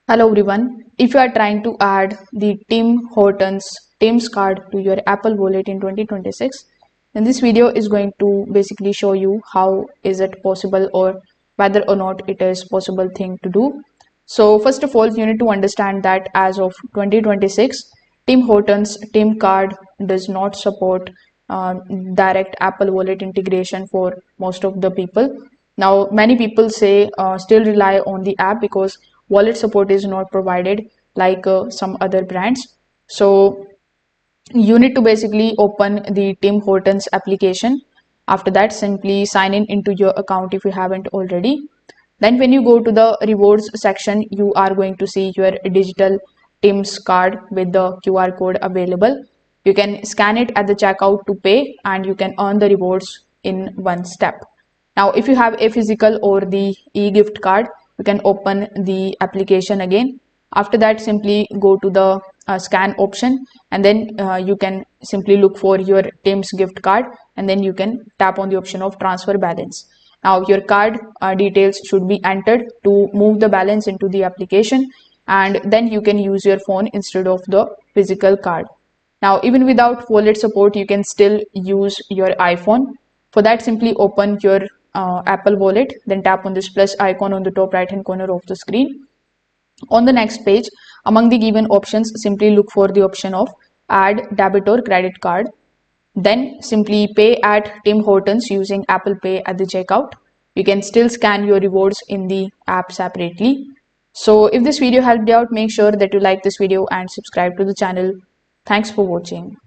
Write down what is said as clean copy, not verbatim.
Hello everyone. If you are trying to add the Tim Hortons Tim's card to your Apple Wallet in 2026, then this video is going to basically show you how is it possible or whether or not it is possible thing to do. So first of all, you need to understand that as of 2026, Tim Hortons Tim card does not support direct Apple Wallet integration for most of the people. Now, many people say still rely on the app because wallet support is not provided like some other brands. So you need to basically open the Tim Hortons application. After that, simply sign in into your account if you haven't already. Then when you go to the rewards section, you are going to see your digital Tim's card with the QR code available. You can scan it at the checkout to pay and you can earn the rewards in one step. Now, if you have a physical or the e-gift card, you can open the application again. After that, simply go to the scan option and then you can simply look for your Tim's gift card and then you can tap on the option of transfer balance. Now your card details should be entered to move the balance into the application and then you can use your phone instead of the physical card. Now even without wallet support, you can still use your iPhone. For that, simply open your Apple Wallet, then tap on this plus icon on the top right hand corner of the screen. On the next page, among the given options, simply look for the option of add debit or credit card. Then simply pay at Tim Hortons using Apple Pay at the checkout. You can still scan your rewards in the app separately. So if this video helped you out, make sure that you like this video and subscribe to the channel. Thanks for watching.